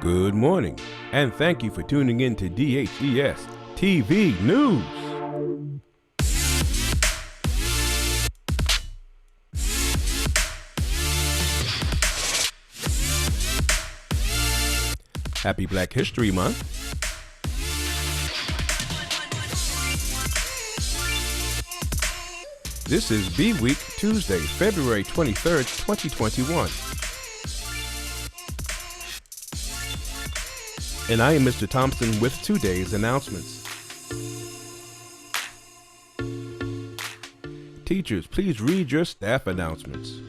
Good morning, and thank you for tuning in to DHES TV News. Happy Black History Month. This is B Week, Tuesday, February 23rd, 2021. And I am Mr. Thompson with today's announcements. Teachers, please read your staff announcements.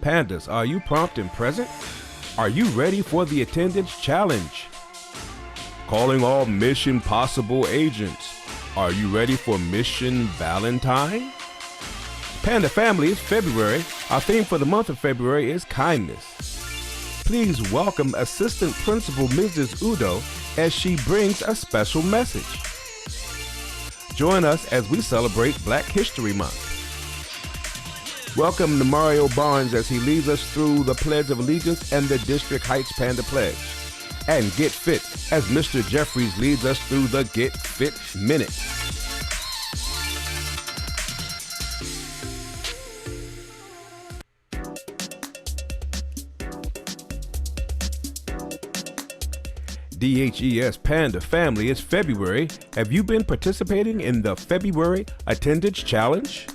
Pandas, are you prompt and present? Are you ready for the attendance challenge? Calling all Mission Possible agents. Are you ready for Mission Valentine? Panda family, it's February. Our theme for the month of February is kindness. Please welcome Assistant Principal Mrs. Udo as she brings a special message. Join us as we celebrate Black History Month. Welcome to Mario Barnes as he leads us through the Pledge of Allegiance and the District Heights Panda Pledge. And Get Fit as Mr. Jeffries leads us through the Get Fit Minute. DHES Panda family, it's February. Have you been participating in the February Attendance Challenge?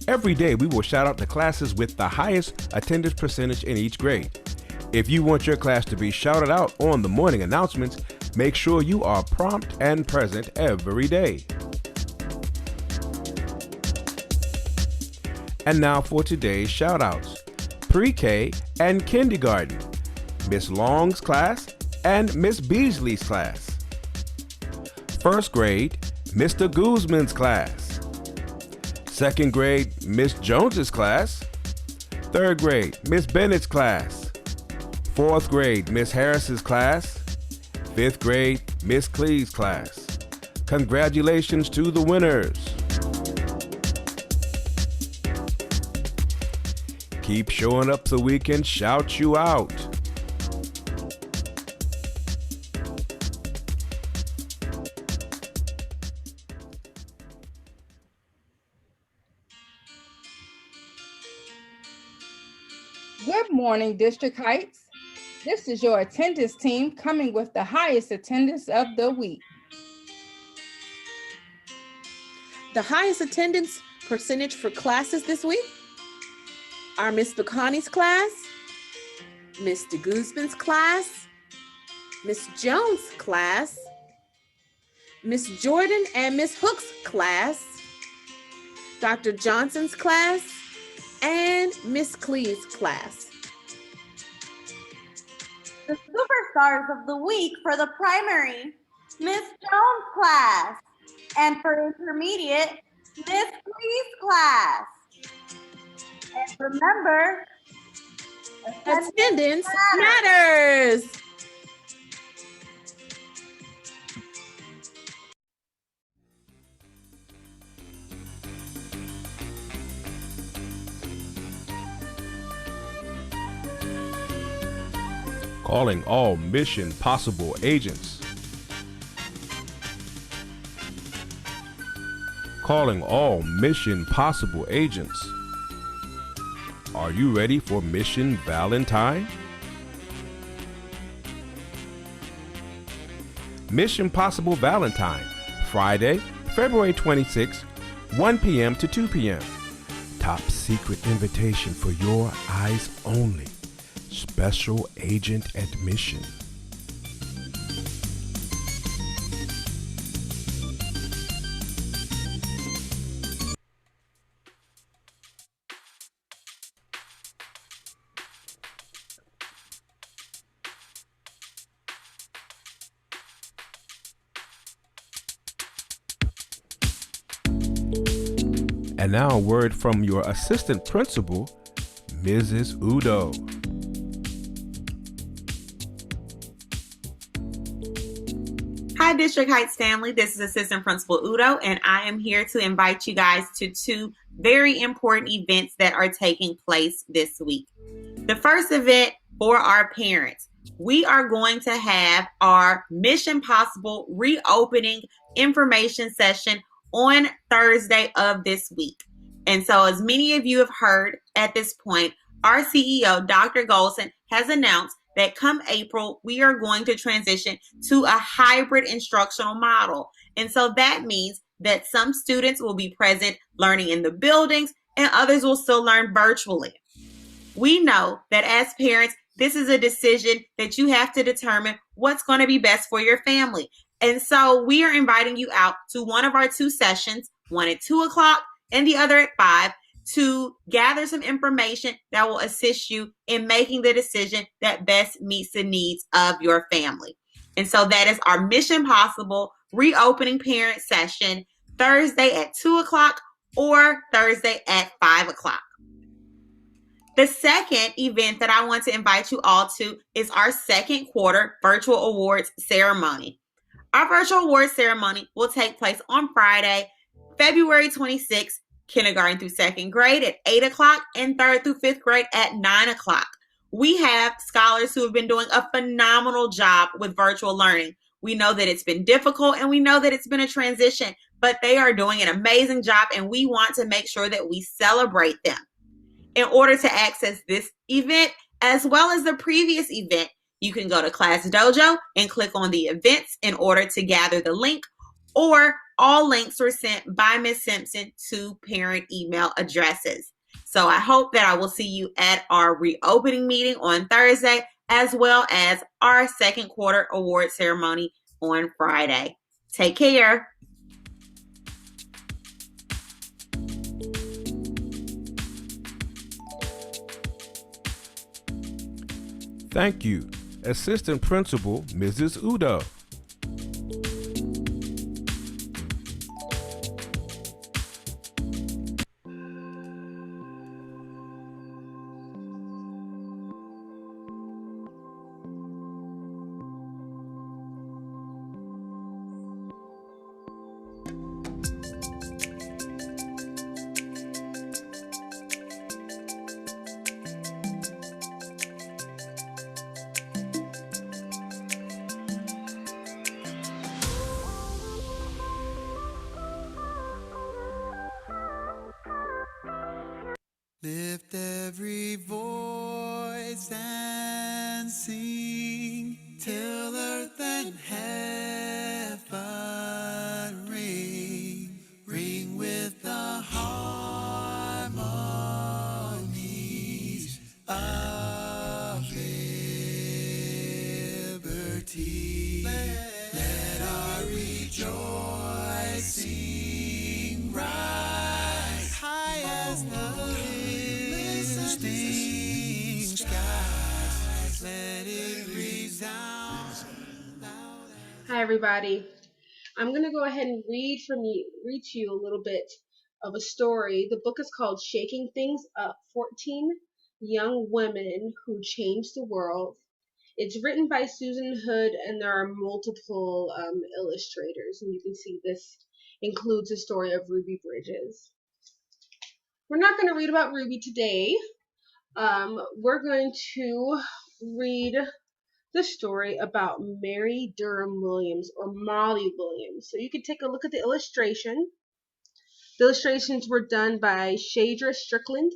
Every day we will shout out the classes with the highest attendance percentage in each grade. If you want your class to be shouted out on the morning announcements, make sure you are prompt and present every day. And now for today's shout outs. Pre-K and kindergarten, Miss Long's class and Miss Beasley's class. First grade, Mr. Guzman's class. Second grade, Miss Jones's class. Third grade, Miss Bennett's class. Fourth grade, Miss Harris's class. Fifth grade, Miss Clee's class. Congratulations to the winners. Keep showing up so we can shout you out. Good morning, District Heights. This is your attendance team coming with the highest attendance of the week. The highest attendance percentage for classes this week are Miss Bacani's class, Mr. Guzman's class, Miss Jones' class, Miss Jordan and Miss Hook's class, Dr. Johnson's class, and Miss Clee's class. The superstars of the week for the primary, Miss Jones' class, and for intermediate, Miss Clee's class. And remember, attendance matters. Calling all Mission Possible agents. Calling all Mission Possible agents. Are you ready for Mission Valentine? Mission Possible Valentine, Friday, February 26, 1 p.m. to 2 p.m. Top secret invitation for your eyes only. Special agent admission. And now a word from your assistant principal, Mrs. Udo. Hi, District Heights family. This is Assistant Principal Udo, and I am here to invite you guys to two very important events that are taking place this week. The first event for our parents, we are going to have our Mission Possible reopening information session on Thursday of this week. And so, as many of you have heard at this point, our CEO, Dr. Golson, has announced that come April, we are going to transition to a hybrid instructional model. And so that means that some students will be present learning in the buildings and others will still learn virtually. We know that as parents, this is a decision that you have to determine what's going to be best for your family. And so we are inviting you out to one of our two sessions, one at 2 o'clock and the other at 5, to gather some information that will assist you in making the decision that best meets the needs of your family. And so that is our Mission Possible reopening parent session, Thursday at 2 o'clock or Thursday at 5 o'clock. The second event that I want to invite you all to is our second quarter virtual awards ceremony. Our virtual awards ceremony will take place on Friday, February 26th, kindergarten through second grade at 8 o'clock and third through fifth grade at 9 o'clock. We have scholars who have been doing a phenomenal job with virtual learning. We know that it's been difficult and we know that it's been a transition, but they are doing an amazing job and we want to make sure that we celebrate them. In order to access this event, as well as the previous event, you can go to Class Dojo and click on the events in order to gather the link, or all links were sent by Ms. Simpson to parent email addresses. So I hope that I will see you at our reopening meeting on Thursday, as well as our second quarter award ceremony on Friday. Take care. Thank you, Assistant Principal Mrs. Udo. Lift every voice and sing till earth and heaven ring, ring with the harmonies of liberty. Let our rejoicing rise high as the listening skies. Let it resound. Hi, everybody. I'm going to go ahead and read to you a little bit of a story. The book is called Shaking Things Up, 14 Young Women Who Changed the World. It's written by Susan Hood, and there are multiple illustrators, and you can see this includes the story of Ruby Bridges. We're not going to read about Ruby today. We're going to read the story about Mary Durham Williams, or Molly Williams. So you can take a look at the illustration. The illustrations were done by Shadra Strickland.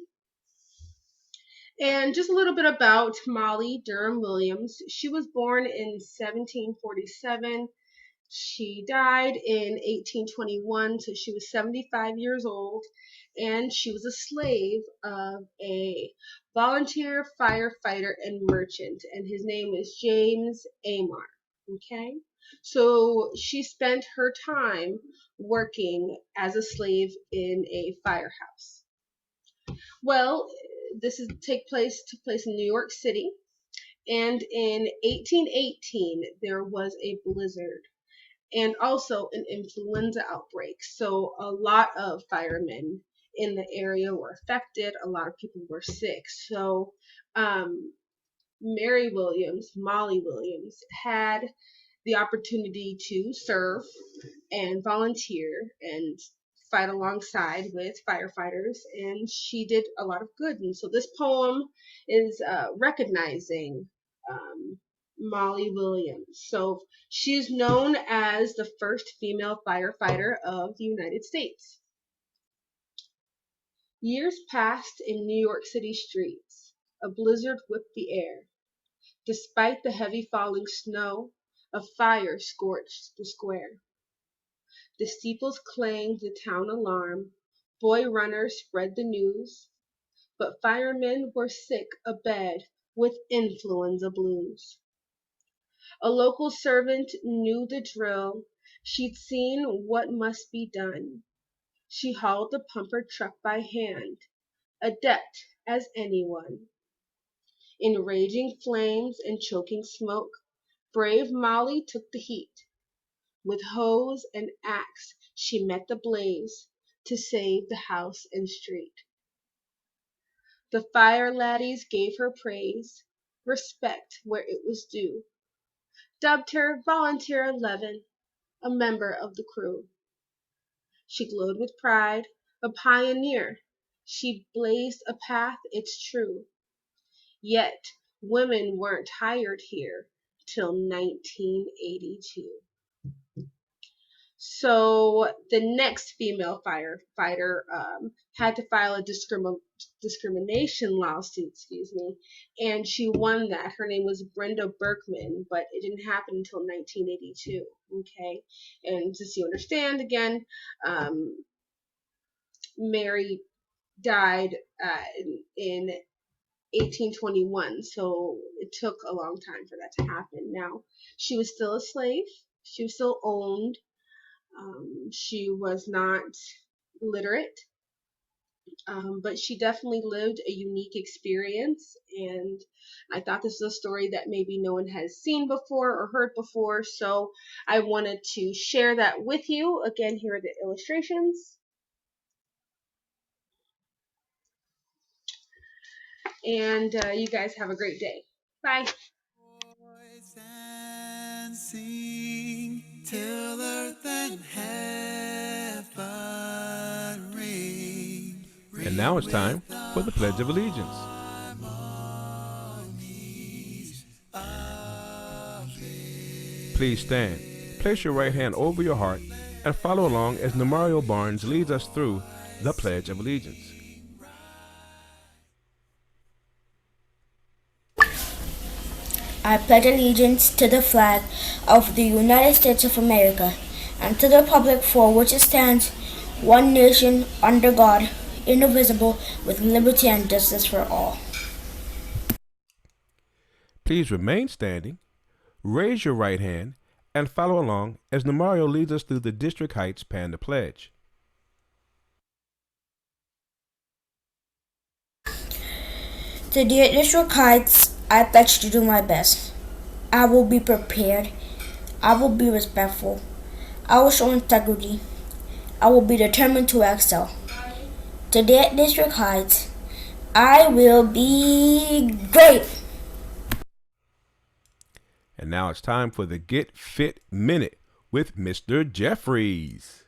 And just a little bit about Molly Durham Williams. She was born in 1747. She died in 1821, so she was 75 years old, and she was a slave of a volunteer firefighter and merchant, and his name was James Amar. Okay, so she spent her time working as a slave in a firehouse. Well, this took place in New York City, and in 1818 there was a blizzard and also an influenza outbreak. So a lot of firemen in the area were affected. A lot of people were sick. So Molly Williams, had the opportunity to serve and volunteer and fight alongside with firefighters, and she did a lot of good. And so this poem is recognizing Molly Williams. So she's known as the first female firefighter of the United States. Years passed in New York City streets. A blizzard whipped the air. Despite the heavy falling snow, a fire scorched the square. The steeples clanged the town alarm. Boy runners spread the news. But firemen were sick abed with influenza blues. A local servant knew the drill. She'd seen what must be done. She hauled the pumper truck by hand, adept as anyone. In raging flames and choking smoke, brave Molly took the heat. With hose and axe she met the blaze to save the house and street. The fire laddies gave her praise, respect where it was due, dubbed her Volunteer 11, a member of the crew. She glowed with pride, a pioneer. She blazed a path, it's true. Yet women weren't hired here till 1982. So the next female firefighter had to file a discrimination lawsuit, and she won that. Her name was Brenda Berkman, but it didn't happen until 1982. Okay, and just so you understand, again, Mary died in 1821, so it took a long time for that to happen. Now, she was still a slave. She was still owned. She was not literate, but she definitely lived a unique experience, and I thought this was a story that maybe no one has seen before or heard before, so I wanted to share that with you. Again, here are the illustrations. And you guys have a great day. Bye. And sing till earth and heaven ring. And now it's time for the Pledge of Allegiance. Please stand. Place your right hand over your heart and follow along as Namario Barnes leads us through the Pledge of Allegiance. I pledge allegiance to the flag of the United States of America and to the republic for which it stands, one nation, under God, indivisible, with liberty and justice for all. Please remain standing, raise your right hand, and follow along as Namario leads us through the District Heights Panda Pledge. To the District Heights, I pledge to do my best. I will be prepared. I will be respectful. I will show integrity. I will be determined to excel. Today at District Heights, I will be great. And now it's time for the Get Fit Minute with Mr. Jeffries.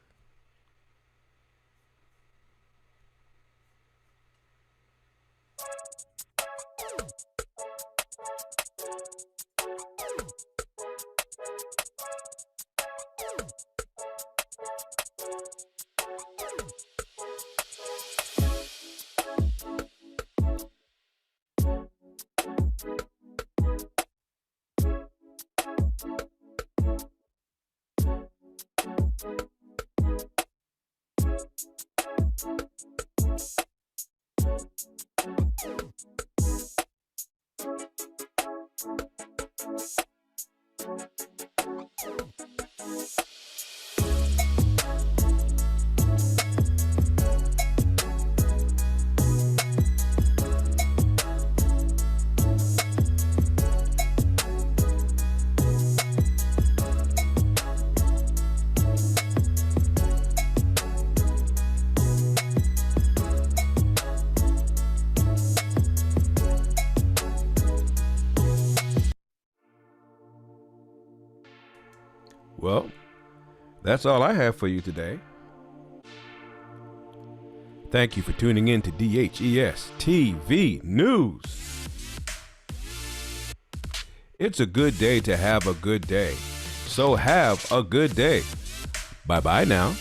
Well, that's all I have for you today. Thank you for tuning in to DHES TV News. It's a good day to have a good day. So have a good day. Bye-bye now.